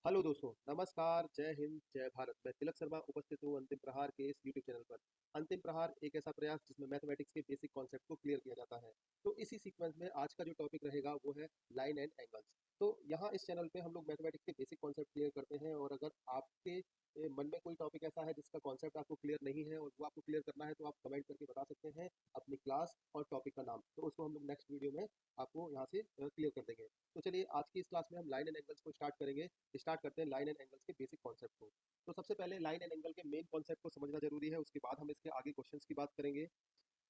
Hello दोस्तों, नमस्कार, जय हिंद, जय भारत। मैं तिलक शर्मा उपस्थित हूँ अंतिम प्रहार के इस यूट्यूब चैनल पर। अंतिम प्रहार एक ऐसा प्रयास जिसमें मैथमेटिक्स के बेसिक कॉन्सेप्ट को क्लियर किया जाता है। तो इसी सीक्वेंस में आज का जो टॉपिक रहेगा वो है लाइन एंड एंगल्स। तो यहाँ इस चैनल पे हम लोग मैथमेटिक्स के बेसिक कॉन्सेप्ट क्लियर करते हैं और अगर आपके मन में कोई टॉपिक ऐसा है जिसका कॉन्सेप्ट आपको क्लियर नहीं है और वो आपको क्लियर करना है तो आप कमेंट करके बता सकते हैं अपनी क्लास और टॉपिक का नाम। तो उसको हम लोग नेक्स्ट वीडियो में आपको यहाँ से क्लियर कर देंगे। तो चलिए आज की इस क्लास में हम लाइन एंड एंगल्स को स्टार्ट करेंगे। स्टार्ट करते हैं लाइन एंड एंगल्स के बेसिक कॉन्सेप्ट को। तो सबसे पहले लाइन एंड एंगल के मेन कॉन्सेप्ट को समझना जरूरी है, उसके बाद हम इसके आगे क्वेश्चंस की बात करेंगे।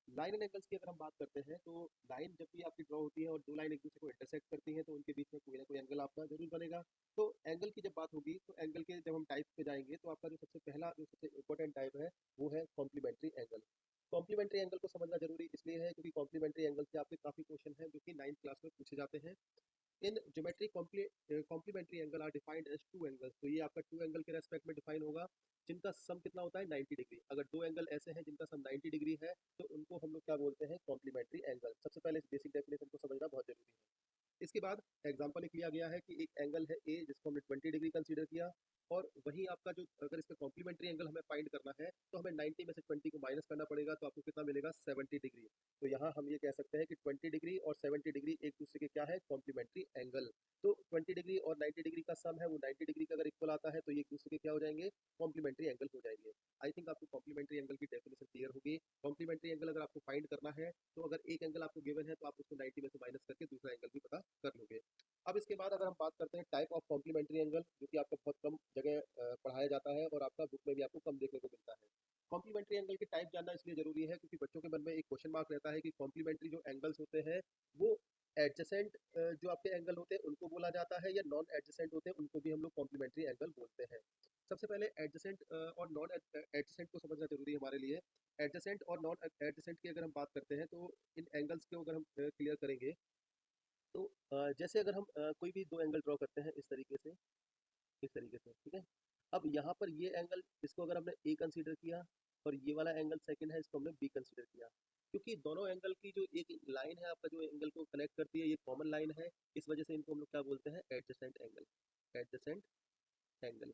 लाइन एंड एंगल्स की अगर हम बात करते हैं तो लाइन जब भी आपकी ड्रॉ होती है और दो लाइन एक दूसरे को इंटरसेक्ट करती हैं तो उनके बीच में कोई ना कोई एंगल आपका जरूर बनेगा। तो एंगल की जब बात होगी तो एंगल के जब हम टाइप पे जाएंगे तो आपका जो सबसे पहला जो सबसे इंपॉर्टेंट टाइप है वो है कॉम्प्लीमेंट्री एंगल। कॉम्प्लीमेंट्री एंगल को समझना जरूरी इसलिए है क्योंकि कॉम्प्लीमेंट्री एंगल से आपके काफी क्वेश्चन हैं जो कि 9th क्लास में पूछे जाते हैं। In geometry complementary angle are defined as two angles. तो ये आपका टू एंगल के रेस्पेक्ट में डिफाइन होगा जिनका सम कितना होता है 90 डिग्री। अगर दो एंगल ऐसे हैं जिनका सम 90 डिग्री है तो उनको हम लोग क्या बोलते हैं, कॉम्प्लीमेंट्री एंगल। सबसे पहले इस बेसिक डेफिनेशन को समझना बहुत जरूरी है। इसके बाद एग्जांपल लिख लिया गया है कि एक एंगल है ए जिसको हमने 20 डिग्री कंसीडर किया और वहीं आपका जो अगर इसका कॉम्प्लीमेंट्री एंगल हमें फाइंड करना है तो हमें 90 में से 20 को माइनस करना पड़ेगा तो आपको कितना मिलेगा, 70 डिग्री। तो यहाँ हम ये कह सकते हैं कि 20 डिग्री और 70 डिग्री एक दूसरे के क्या है, कॉम्प्लीमेंट्री एंगल। तो 20 डिग्री और 90 डिग्री का सम है वो 90 डिग्री का अगर इक्वल आता है तो ये एक दूसरे के क्या हो जाएंगे, कॉम्प्लीमेंट्री एंगल हो जाएंगे। आई थिंक आपको कॉम्प्लीमेंट्री एंगल की डेफिनेशन क्लियर होगी। कॉम्प्लीमेंट्री एंगल अगर आपको फाइंड करना है तो अगर एक एंगल आपको गिवन है तो आप उसको 90 में से माइनस करके दूसरा एंगल भी पता कर लोगे। अब इसके बाद अगर हम बात करते हैं टाइप ऑफ कॉम्प्लीमेंट्री एंगल, जो कि आपको बहुत कम जगह पढ़ाया जाता है और आपका बुक में भी आपको कम देखने को मिलता है। कॉम्प्लीमेंट्री एंगल की टाइप जानना इसलिए जरूरी है क्योंकि बच्चों के मन में एक क्वेश्चन मार्क रहता है कि कॉम्प्लीमेंट्री जो एंगल्स होते हैं वो एडजेसेंट जो आपके एंगल होते हैं उनको बोला जाता है या नॉन एडजेसेंट होते हैं उनको भी हम लोग कॉम्प्लीमेंट्री एंगल बोलते हैं। सबसे पहले एडजेसेंट और नॉन एडजेसेंट को समझना जरूरी है हमारे लिए। एडजेसेंट और नॉन एडजेसेंट की अगर हम बात करते हैं तो इन एंगल्स को अगर हम क्लियर करेंगे तो जैसे अगर हम कोई भी दो एंगल ड्रॉ करते हैं इस तरीके से ठीक है। अब यहाँ पर ये एंगल इसको अगर हमने ए कंसीडर किया और ये वाला एंगल सेकंड है इसको हमने बी कंसीडर किया। क्योंकि दोनों एंगल की जो एक लाइन है आपका जो एंगल को कनेक्ट करती है ये कॉमन लाइन है, इस वजह से इनको हम लोग क्या बोलते हैं, एडजेसेंट एंगल। Adjacent angle.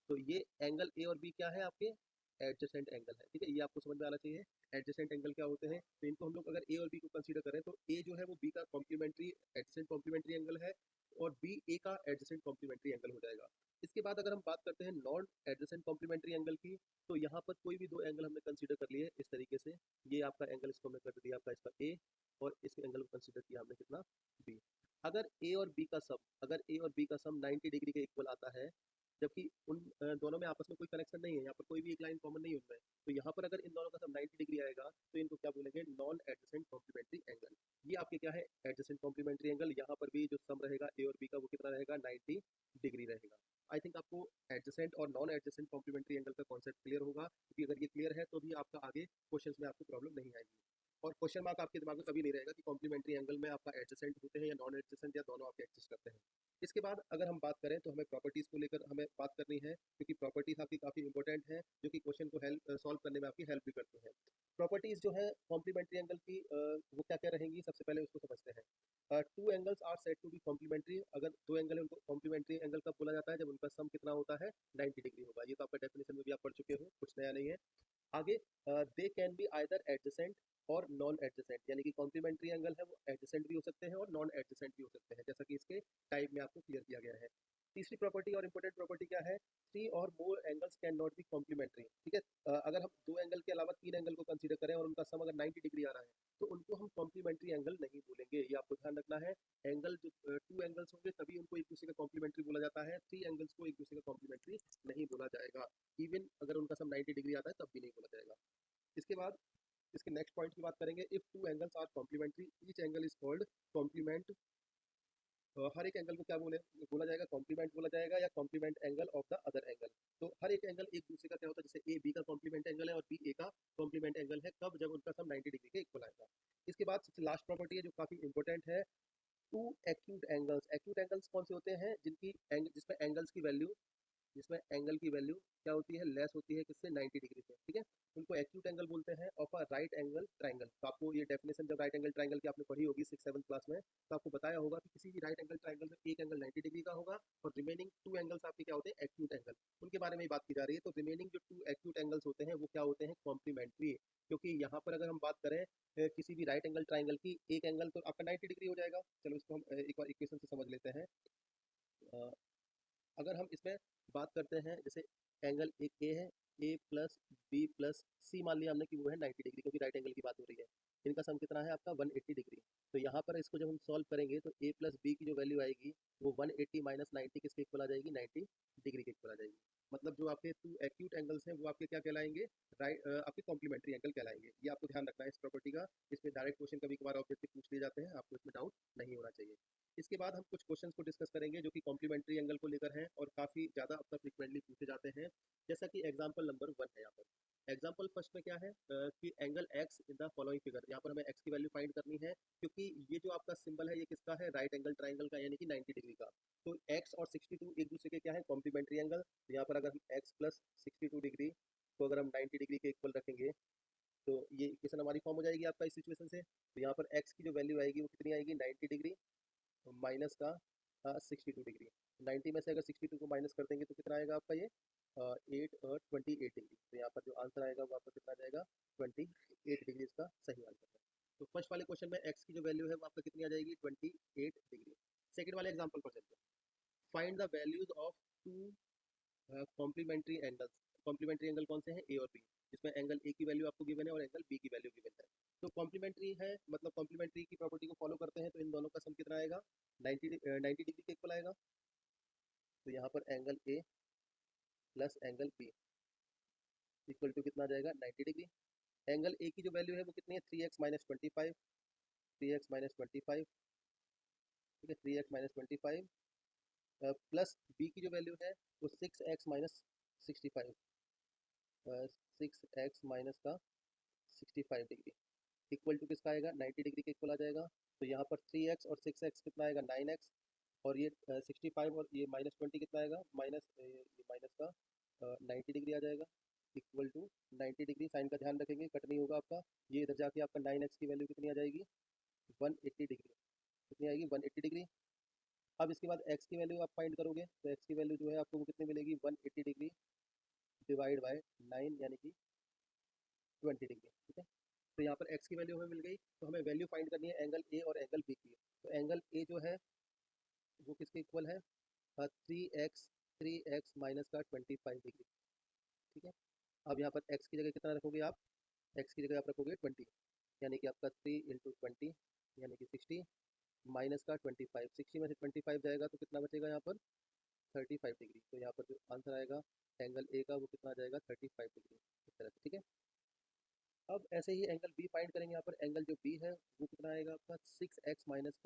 तो ये एंगल ए और बी क्या है आपके, एडजेसेंट एंगल है। ठीक है, ये आपको समझ में आना चाहिए। एडजेसेंट एंगल क्या होते हैं, तो इनको हम लोग अगर ए और बी को कंसीडर करें तो ए जो है वो बी का कॉम्प्लीमेंट्री एडजेसेंट कॉम्प्लीमेंट्री एंगल है और बी ए का एडजेसेंट कॉम्प्लीमेंट्री एंगल हो जाएगा। इसके बाद अगर हम बात करते हैं नॉन एडजेसेंट कॉम्प्लीमेंट्री एंगल की, तो यहाँ पर कोई भी दो एंगल हमने कंसीडर कर लिए इस तरीके से। ये आपका एंगल इसको हमने कर दिया आपका इसका ए और इस एंगल को कंसीडर किया हमने कितना, बी। अगर ए और बी का सम अगर ए और बी का सम 90 डिग्री के इक्वल आता है, जबकि उन दोनों में आपस में कोई कनेक्शन नहीं है, यहाँ पर कोई भी एक लाइन कॉमन नहीं है उनमें, तो यहाँ पर अगर इन दोनों का सम 90 डिग्री आएगा तो इनको क्या बोलेंगे, नॉन एडजेसेंट कॉम्प्लीमेंट्री एंगल। ये आपके क्या है, एडजेसेंट कॉम्प्लीमेंट्री एंगल। यहाँ पर भी जो सम रहेगा ए और बी का वो कितना रहेगा, 90 डिग्री रहेगा। आई थिंक आपको एडजेसेंट और नॉन एडजेसेंट कॉम्प्लीमेंट्री एंगल का कॉन्सेप्ट क्लियर होगा, क्योंकि अगर ये क्लियर है तो भी आपका आगे क्वेश्चंस में आपको प्रॉब्लम नहीं आएगी और क्वेश्चन मार्क आपके दिमाग में कभी नहीं रहेगा कि कॉम्प्लीमेंट्री एंगल में आपका एडजेसेंट होते हैं या नॉन एडजेसेंट या दोनों आपके एडजस्ट करते हैं। इसके बाद अगर हम बात करें तो हमें प्रॉपर्टीज़ को लेकर हमें बात करनी है, क्योंकि प्रॉपर्टीज़ आपकी काफ़ी इंपॉर्टेंट है जो कि क्वेश्चन को हेल्प सॉल्व करने में आपकी हेल्प भी करती हैं। प्रॉपर्टीज़ जो है कॉम्प्लीमेंट्री एंगल की वो क्या क्या रहेंगी, सबसे पहले उसको समझते हैं। Two angles are said to be complementary. अगर दो एंगल है उनको कॉम्प्लीमेंट्री एंगल कब बोला जाता है, जब उनका सम कितना होता है, 90 डिग्री होगा। ये तो आपका डेफिनेशन में भी आप पढ़ चुके हो, कुछ नया नहीं है। आगे they can be either adjacent और नॉन एडजेसेंट, यानी कि कॉम्प्लीमेंट्री एंगल है वो एडजेसेंट भी हो सकते हैं और नॉन एडजेसेंट भी हो सकते हैं, जैसा कि इसके टाइप में आपको क्लियर किया गया है। तीसरी प्रॉपर्टी और इंपॉर्टेंट प्रॉपर्टी क्या है, three or more angles can not be complementary. ठीक है, अगर हम दो एंगल के अलावा तीन एंगल को कंसीडर करें और उनका सम अगर 90 डिग्री आ रहा है तो उनको हम कॉम्प्लीमेंट्री एंगल नहीं बोलेंगे, ये आपको ध्यान रखना है। एंगल जो टू एंगल्स होंगे तभी उनको एक दूसरे का कॉम्प्लीमेंट्री बोला जाता है, थ्री एंगल्स को एक दूसरे का कॉम्प्लीमेंट्री नहीं बोला जाएगा। इवन अगर उनका सम 90 डिग्री आता है तब भी नहीं बोला जाएगा। इसके बाद इसके नेक्स्ट पॉइंट की बात करेंगे, if two angles are complementary each angle is called complement. हर एक एंगल को क्या बोला जाएगा, कॉम्प्लीमेंट बोला जाएगा या complement angle of the other angle. तो हर एक एंगल एक दूसरे का क्या होता है, जैसे ए बी का कॉम्प्लीमेंट एंगल है और बी ए का कॉम्प्लीमेंट एंगल है, कब, जब उनका सम 90 डिग्री के इक्वल आएगा। इसके बाद सबसे लास्ट प्रॉपर्टी है जो काफी इंपॉर्टेंट है, two acute angles. Acute angles कौन से होते हैं, जिसमें एंगल्स की वैल्यू जिसमें एंगल की वैल्यू क्या होती है, लेस होती है किससे, 90 डिग्री से, ठीक है। उनको एक्यूट एंगल बोलते हैं of a right angle triangle. तो आपको ये डेफिनेशन जब राइट एंगल ट्राइंगल की आपने पढ़ी होगी 6-7 क्लास में, तो आपको बताया होगा कि किसी भी राइट एंगल ट्राइंगल में एक एंगल 90 डिग्री का होगा और रिमेनिंग 2 एंगल्स आपके क्या होते हैं, एक्यूट एंगल। उनके बारे में ही बात की जा रही है। तो रिमेनिंग जो 2 एक्यूट एंगल्स होते हैं वो क्या होते हैं, कॉम्प्लीमेंट्री। क्योंकि यहाँ पर अगर हम बात करें किसी भी राइट एंगल ट्राइंगल की, एक एंगल तो आपका 90 डिग्री हो जाएगा। चलो इसको हम एक बार इक्वेशन से समझ लेते हैं। अ, अगर हम इसमें बात करते हैं, जैसे एंगल एक ए है, ए प्लस बी प्लस सी मान लिया हमने कि वो है 90 डिग्री, क्योंकि राइट एंगल की बात हो रही है। इनका सम कितना है आपका, 180 डिग्री। तो यहाँ पर इसको जब हम सॉल्व करेंगे तो ए प्लस बी की जो वैल्यू आएगी वो 180 माइनस 90 किसके इक्वल आ जाएगी, 90 डिग्री के इक्वल आ जाएगी। मतलब जो आपके 2 एक्यूट एंगल्स हैं वो आपके क्या कहलाएंगे, राइट, आपके कॉम्प्लीमेंट्री एंगल कहलाएंगे। ये आपको ध्यान रखना है इस प्रॉपर्टी का। इसमें डायरेक्ट क्वेश्चन कभी कभार ऑब्जेक्टिव पूछ लिए जाते हैं, आपको इसमें डाउट नहीं होना चाहिए। इसके बाद हम कुछ क्वेश्चंस को डिस्कस करेंगे जो कि कॉम्प्लीमेंट्री एंगल को लेकर हैं और काफ़ी ज़्यादा अक्सर फ्रिक्वेंटली पूछे जाते हैं। जैसा कि एग्जांपल नंबर 1 है यहाँ पर। एग्जांपल फर्स्ट में क्या है कि angle x in the following figure. यहाँ पर हमें एक्स की वैल्यू फाइंड करनी है, क्योंकि ये जो आपका सिंबल है ये किसका है, राइट एंगल ट्राइंगल का, यानी कि 90 डिग्री का। तो एक्स और 62 एक दूसरे के क्या है, कॉम्प्लीमेंट्री एंगल। तो यहाँ पर अगर हम एक्स प्लस 62 डिग्री को अगर हम 90 डिग्री के इक्वल रखेंगे तो ये इक्वेशन हमारी फॉर्म हो जाएगी आपका इस सिचुएशन से। तो यहाँ पर एक्स की जो वैल्यू आएगी वो कितनी आएगी, 90 डिग्री माइनस का 62 डिग्री। 90 में से अगर 62 को माइनस कर देंगे तो कितना आएगा आपका ये 28 डिग्री। तो यहाँ पर जो आंसर आएगा वो आपका कितना आ जाएगा, 28 डिग्री इसका सही आंसर है। तो फर्स्ट वाले क्वेश्चन में एक्स की जो वैल्यू है वो आपका कितनी आ जाएगी, 28 डिग्री। सेकेंड वाले एग्जाम्पल पर चलते हैं। Find the values of two complementary angles. Complementary angle कौन से हैं, ए और बी, जिसमें एंगल ए की वैल्यू आपको गिवन है और एंगल बी की वैल्यू गिवन है। तो कॉम्प्लीमेंट्री है, मतलब कॉम्प्लीमेंट्री की प्रॉपर्टी को फॉलो करते हैं, तो इन दोनों का सम कितना आएगा, 90 डिग्री के इक्वल आएगा। तो यहाँ पर angle A plus angle B equal to कितना आ जाएगा, 90 डिग्री। एंगल ए की जो वैल्यू है वो कितनी है, 3x माइनस 25, 3x माइनस 25, ठीक है, 3x माइनस 25 प्लस बी की जो वैल्यू है वो 6x माइनस 65, 6x माइनस का 65 डिग्री इक्वल टू किसका आएगा, 90 डिग्री के इक्वल आ जाएगा। तो यहाँ पर 3x और 6x कितना आएगा, 9x, और ये 65 और ये माइनस 20 कितना आएगा, माइनस ये माइनस का 90 डिग्री आ जाएगा इक्वल टू 90 डिग्री। साइन का ध्यान रखेंगे, कट नहीं होगा आपका। ये इधर जाके आपका 9x की वैल्यू कितनी आ जाएगी, 180 डिग्री। कितनी आएगी, 180 डिग्री। अब इसके बाद x की वैल्यू आप फाइंड करोगे तो x की वैल्यू जो है आपको वो कितनी मिलेगी, 180 डिग्री डिवाइड बाय 9 यानी कि 20 डिग्री, ठीक है। तो यहाँ पर x की वैल्यू हमें मिल गई। तो हमें वैल्यू फाइंड करनी है एंगल ए और एंगल बी की। तो एंगल ए जो है वो किसके इक्वल है, 3x माइनस का 25 डिग्री, ठीक है। अब यहाँ पर x की जगह कितना रखोगे आप, x की जगह आप रखोगे 20, यानी कि आपका 3 इंटू 20 यानी कि 60 माइनस का 25, 60 में से 25 जाएगा तो कितना बचेगा यहाँ पर, 35 डिग्री। तो यहाँ पर जो आंसर आएगा एंगल ए का वो कितना आ जाएगा, 35 डिग्री, इस तरह से, ठीक है। अब ऐसे ही एंगल बी फाइंड करेंगे। यहाँ पर एंगल जो बी है वो कितना आएगा आपका, 6x माइनस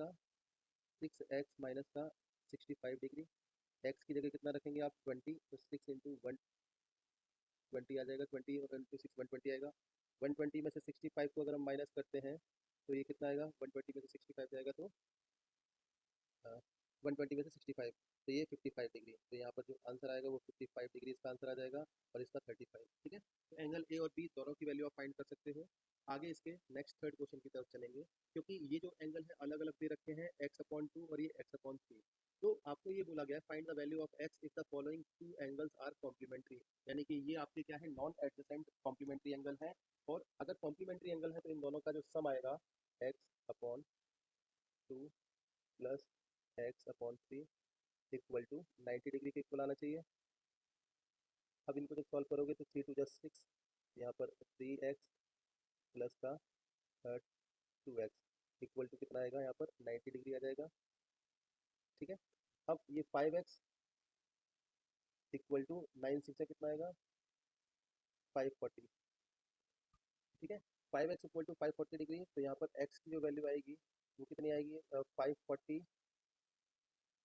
का 65 डिग्री। एक्स की जगह कितना रखेंगे आप, 20, तो 6 इंटू 120 आ जाएगा, 20 और इंटू 6 120 आएगा। 120 में से 65 को अगर हम माइनस करते हैं तो ये कितना आएगा, 120 में से 65 जाएगा तो 120 में से 65, तो ये 55 डिग्री। तो यहाँ पर जो आंसर आएगा वो 55 डिग्री इसका आंसर आ जाएगा और इसका 35, ठीक है। तो एंगल ए और बी दोनों की वैल्यू आप फाइंड कर सकते हो। आगे इसके नेक्स्ट थर्ड क्वेश्चन की तरफ चलेंगे, क्योंकि ये जो एंगल है अलग अलग दे रखे हैं, x/2 और ये x/3। तो आपको ये बोला गया है find the value of x if the following two angles are complementary. यानी कि ये आपके क्या है, नॉन एडजेसेंट कॉम्प्लीमेंट्री एंगल है। और अगर कॉम्प्लीमेंट्री एंगल है तो इन दोनों का जो सम आएगा x/2 plus x/3 equal to 90 degree के इक्वल आना चाहिए। अब इनको जब सॉल्व करोगे तो 3 टू जस्ट 6, यहाँ पर 3x प्लस का 2x इक्वल टू कितना आएगा, यहाँ पर 90 डिग्री आ जाएगा, ठीक है। अब ये 5x इक्वल टू 9 से कितना आएगा, 540, ठीक है। 5x equal to 540 degree. तो यहाँ पर x की जो वैल्यू आएगी वो कितनी आएगी, 540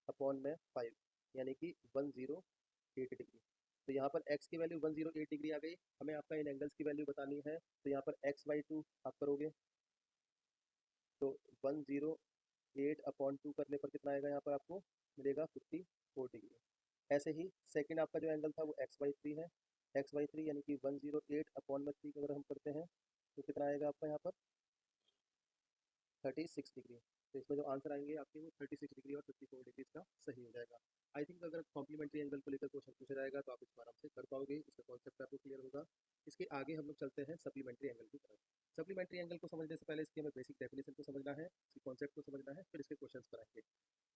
अपॉन में 5, यानी कि 108 डिग्री। तो यहाँ पर x की वैल्यू 108 डिग्री आ गई। हमें आपका इन एंगल्स की वैल्यू बतानी है, तो यहाँ पर x/2 आप करोगे तो 108 अपॉन 2 करने पर कितना आएगा, यहाँ पर आपको मिलेगा 54 डिग्री। ऐसे ही सेकंड आपका जो एंगल था वो x/3 है, x/3 यानी कि 108/3 अगर हम करते हैं तो कितना आएगा आपका यहाँ पर 36 डिग्री। तो इसमें जो आंसर आएंगे आपके वो 36 डिग्री और 54 डिग्री का सही हो जाएगा। आई थिंक अगर कॉम्प्लीमेंट्री एंगल को लेकर क्वेश्चन पूछा जाएगा तो आप इसको आराम से कर पाओगे, इसका कॉन्सेप्ट आपको क्लियर होगा। इसके आगे हम लोग चलते हैं सप्लीमेंट्री एंगल की तरफ। सप्लीमेंट्री एंगल को समझने से पहले इसकी हमें बेसिक डेफिनेशन को समझना है, इसकी कॉन्सेप्ट को समझना है, फिर इसके क्वेश्चन पर आएंगे।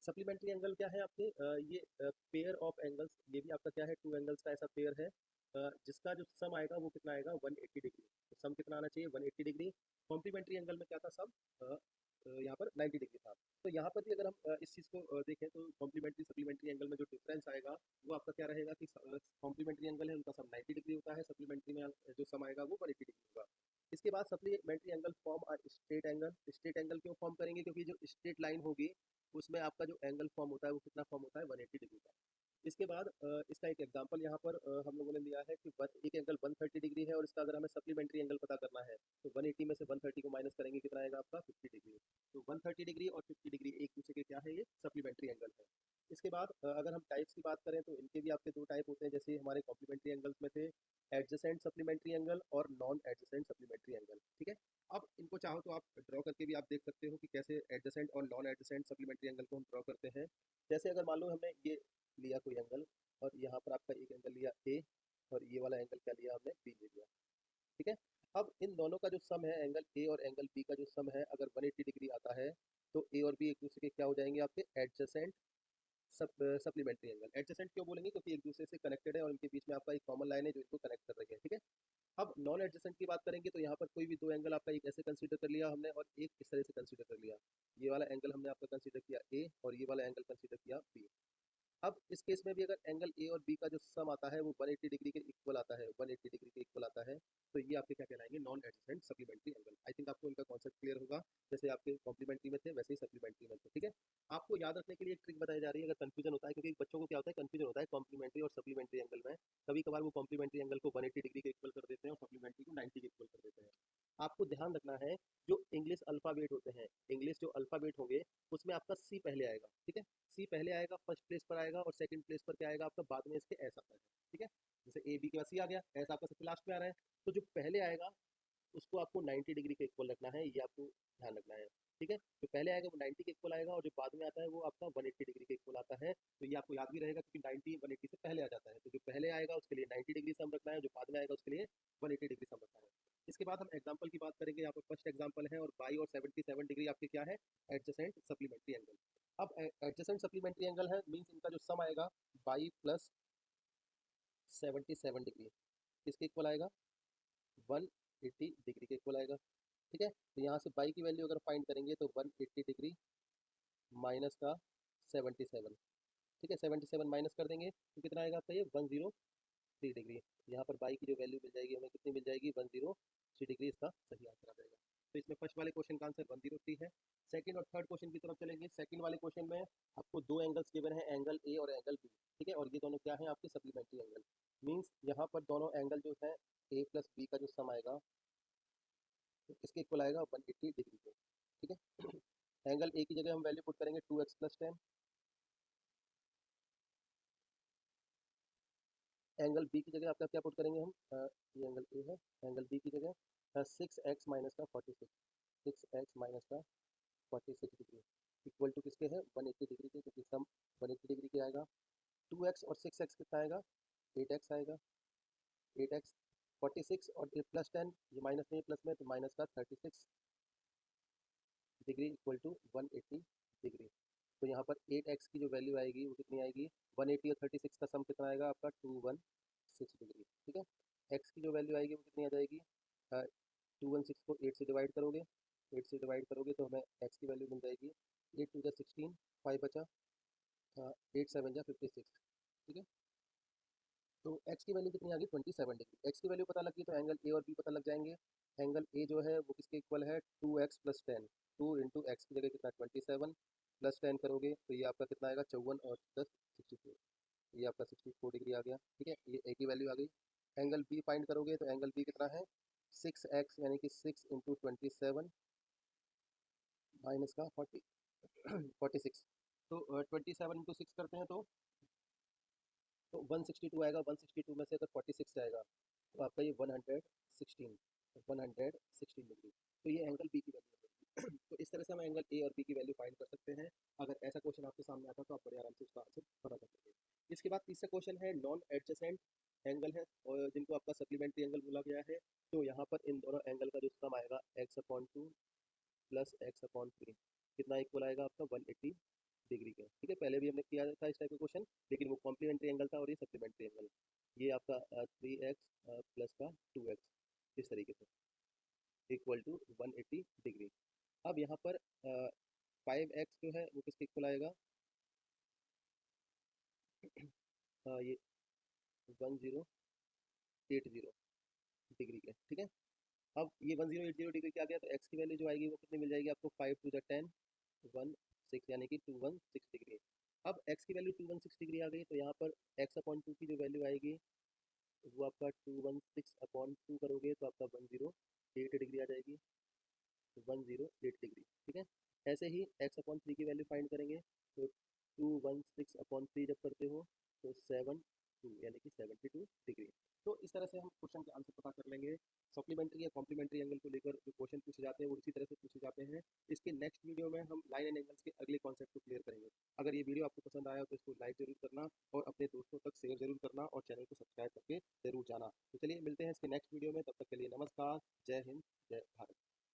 सप्लीमेंट्री एंगल क्या है आपके, ये पेयर ऑफ एंगल्स, ये भी आपका क्या है, टू एंगल्स का ऐसा पेयर है, जिसका जो सम आएगा वो कितना आएगा 180 डिग्री। तो सम कितना आना चाहिए 180 डिग्री। कॉम्प्लीमेंट्री एंगल में क्या था सम, यहाँ पर 90 डिग्री था। तो यहाँ पर भी अगर हम इस चीज़ को देखें तो कॉम्प्लीमेंट्री सप्लीमेंट्री एंगल में जो डिफरेंस आएगा वो आपका क्या रहेगा कि कॉम्प्लीमेंट्री एंगल है उनका सम 90 डिग्री होता है, सप्लीमेंट्री में जो सम आएगा वो 180 डिग्री होगा। इसके बाद supplementary angle form straight angle. Straight angle क्यों फॉर्म करेंगे, क्योंकि जो स्ट्रेट लाइन होगी उसमें आपका जो एंगल फॉर्म होता है वो कितना फॉर्म होता है 180 डिग्री का। इसके बाद इसका एक एग्जांपल यहाँ पर हम लोगों ने लिया है कि एक एंगल 130 डिग्री है और इसका अगर हमें सप्लीमेंट्री एंगल पता करना है तो 180 में से 130 को माइनस करेंगे, कितना आएगा आपका 50 डिग्री। तो 130 डिग्री और 50 डिग्री एक दूसरे के क्या है, ये सप्लीमेंट्री एंगल है। इसके बाद अगर हम टाइप्स की बात करें तो इनके भी आपके दो टाइप होते हैं, जैसे हमारे कॉम्प्लीमेंट्री एंगल्स में थे एडजेसेंट सप्लीमेंट्री एंगल और नॉन एडजेसेंट सप्लीमेंट्री एंगल। ठीक है, अब इनको चाहो तो आप ड्रॉ करके भी आप देख सकते हो कि कैसे एडजेसेंट और नॉन एडजेसेंट सप्लीमेंट्री एंगल को हम ड्रॉ करते हैं। जैसे अगर मान लो हमने ये लिया कोई एंगल और यहाँ पर आपका एक एंगल लिया ए और ये वाला एंगल क्या लिया हमने बी ले लिया। ठीक है, अब इन दोनों का जो सम है एंगल ए और एंगल बी का जो सम है अगर 180 डिग्री आता है तो ए और बी एक दूसरे के क्या हो जाएंगे आपके एडजेसेंट सप्लीमेंट्री एंगल। एडजेसेंट क्यों बोलेंगे, क्योंकि एक दूसरे से कनेक्टेड है और इनके बीच में आपका एक कॉमन लाइन है जो इनको कनेक्ट कर रही है। ठीक है, अब नॉन एडजेसेंट की बात करेंगे तो यहाँ पर कोई भी दो एंगल आपका एक ऐसे कंसीडर कर लिया हमने और एक इस तरह से कंसीडर कर लिया। ये वाला एंगल हमने आपका कंसीडर किया ए और ये वाला एंगल कंसीडर किया बी। अब इस केस में भी अगर एंगल ए और बी का जो सम आता है वो 180 डिग्री के इक्वल आता है, 180 डिग्री के इक्वल आता है, तो ये आपके क्या कहलाएंगे non adjacent supplementary angle. I think आपको इनका कॉन्सेप्ट क्लियर होगा, जैसे आपके कॉम्प्लीमेंट्री में थे वैसे ही सप्लीमेंट्री में थे। ठीक है, आपको याद रखने के लिए एक ट्रिक बताई जा रही है अगर कंफ्यूजन होता है, क्योंकि बच्चों को क्या होता है कन्फ्यूजन होता है कॉम्प्लीमेंट्री और सप्लीमेंट्री एंगल में। कभी कभार वो कॉम्प्लीमेंट्री एंगल को 180 डिग्री के इक्वल कर देते हैं और सप्लीमेंट्री को 90 के इक्वल कर देते हैं। आपको ध्यान रखना है जो इंग्लिश अल्फाबेट होते हैं, इंग्लिश जो अल्फाबेट होंगे उसमें आपका सी पहले आएगा। ठीक है, सी पहले आएगा, फर्स्ट प्लेस पर आएगा और सेकंड प्लेस पर क्या आएगा आपका बाद में इसके एस आता है। ठीक है, जैसे ए बी के बाद सी आ गया, एस आपका सबसे लास्ट में आ रहा है, तो जो पहले आएगा उसको आपको 90 डिग्री के इक्वल रखना है, ये आपको ध्यान रखना है। ठीक है, जो पहले आएगा वो 90 के इक्वल आएगा और जो बाद में आता है वो आपका 180 डिग्री के इक्वल आता है। तो ये आपको याद भी रहेगा क्योंकि 90 180 से पहले आ जाता है, तो जो पहले आएगा उसके लिए 90 डिग्री सम रखना है, जो बाद में आएगा उसके लिए 180 डिग्री सम रखना है। इसके बाद हम एग्जाम्पल की बात करेंगे, यहाँ पर फर्स्ट एग्जाम्पल है और बाई और 77 डिग्री आपके क्या है एडजेसेंट सप्लीमेंट्री एंगल। अब एडजेसेंट सप्लीमेंट्री एंगल है मीन्स इनका जो सम आएगा बाई प्लस 77 डिग्री किसके इक्वल आएगा 180 डिग्री के इक्वल आएगा। ठीक है, तो यहाँ से बाई की वैल्यू अगर फाइंड करेंगे तो 180 डिग्री माइनस का 77। ठीक है, 77 माइनस कर देंगे तो कितना आएगा आपका ये 103 डिग्री। यहाँ पर बाई की जो वैल्यू मिल जाएगी हमें कितनी मिल जाएगी 103 डिग्री, इसका सही आंसर आ जाएगा। तो इसमें फर्स्ट वाले क्वेश्चन का आंसर 103 है। सेकंड और थर्ड क्वेश्चन की तरफ चलेंगे। सेकंड वाले क्वेश्चन में आपको दो एंगल्स गिवन है, एंगल ए और एंगल बी। ठीक है, और ये दोनों क्या है आपके सप्लीमेंट्री एंगल। मीन्स यहाँ पर दोनों एंगल जो है ए प्लस बी का जो सम आएगा तो इसके इक्वल आएगा 180 डिग्री के। ठीक है, एंगल ए की जगह हम वैल्यू पुट करेंगे 2x प्लस 10, एंगल बी की जगह आपका क्या पुट करेंगे हम, ये एंगल ए है, एंगल बी की जगह 6x माइनस का 46, 6x माइनस का 46 डिग्री इक्वल टू किसके है 180 डिग्री के, क्योंकि सम 180 डिग्री के आएगा। 2x और 6x कितना आएगा 8x आएगा, 8x 46 और ये प्लस 10, ये माइनस में प्लस में तो माइनस का 36 डिग्री इक्वल टू 180 डिग्री। तो यहाँ पर 8x की जो वैल्यू आएगी वो कितनी आएगी 180 और 36 का सम कितना आएगा आपका 216 डिग्री। ठीक है, x की जो वैल्यू आएगी वो कितनी आ जाएगी 216 को 8 से डिवाइड करोगे, 8 से डिवाइड करोगे तो हमें x की वैल्यू मिल जाएगी 8 टू 16, 5 बचा, 8 7 56। ठीक है, तो x की वैल्यू कितनी आ गई 27 डिग्री। x की वैल्यू पता लगी तो एंगल ए और बी पता लग जाएंगे। एंगल ए जो है वो किसके इक्वल है 2x प्लस 10, 2 इंटू एक्स की जगह कितना 27 प्लस 10 करोगे तो ये आपका कितना आएगा 54 और 10 64, ये आपका 64 डिग्री आ गया। ठीक है, ये ए की वैल्यू आ गई। एंगल बी फाइंड करोगे तो एंगल बी कितना है 6x यानी कि 6 इंटू 27 माइनस का 46। तो 27 इंटू 6 करते हैं तो 162 आएगा, 162 में से अगर 46 जाएगा तो आपका ये 116 डिग्री, तो ये एंगल बी की वैल्यू है। तो इस तरह से हम एंगल ए और बी की वैल्यू फाइंड कर सकते हैं। अगर ऐसा क्वेश्चन आपके सामने आता तो आप बड़े आराम से उसका आंसर पता कर सकते हैं। इसके बाद तीसरा क्वेश्चन है नॉन एडजेसेंट एंगल है, और जिनको आपका सप्लीमेंट्री एंगल बोला गया है। तो यहाँ पर इन दोनों एंगल का जो सम आएगा x/2 प्लस x/3 कितना इक्वल आएगा आपका 180 डिग्री के। ठीक है, पहले भी हमने किया था इस टाइप का क्वेश्चन, लेकिन वो कॉम्प्लीमेंट्री एंगल था और ये सप्लीमेंट्री एंगल। ये आपका 3x प्लस का 2x इस तरीके से इक्वल टू 180 डिग्री। अब यहाँ पर 5x जो है वो किसके इक्वल आएगा, ये 1080 डिग्री के। ठीक है, अब ये 1080 डिग्री क्या गया, तो x की वैल्यू जो आएगी वो कितनी मिल जाएगी आपको, 5 टू द 10 16 यानी कि 216 डिग्री। अब x की वैल्यू 216 डिग्री आ गई, तो यहाँ पर x/2 की जो वैल्यू आएगी वो आपका 216/2 करोगे तो आपका 108 डिग्री आ जाएगी, 108 डिग्री। ठीक है, ऐसे ही x/3 की वैल्यू फाइंड करेंगे, तो 216/3 जब करते हो तो 72 यानी कि 72 डिग्री। तो इस तरह से हम क्वेश्चन के आंसर पता कर लेंगे। सप्लीमेंट्री या कॉम्प्लीमेंट्री एंगल को लेकर जो क्वेश्चन पूछे जाते हैं वो इसी तरह से पूछे जाते हैं। इसके नेक्स्ट वीडियो में हम लाइन एंड एंगल्स के अगले कॉन्सेप्ट को क्लियर करेंगे। अगर ये वीडियो आपको पसंद आया तो इसको लाइक जरूर करना और अपने दोस्तों तक शेयर जरूर करना और चैनल को सब्सक्राइब करके जरूर जाना। तो चलिए मिलते हैं इसके नेक्स्ट वीडियो में, तब तक के लिए नमस्कार, जय हिंद, जय भारत।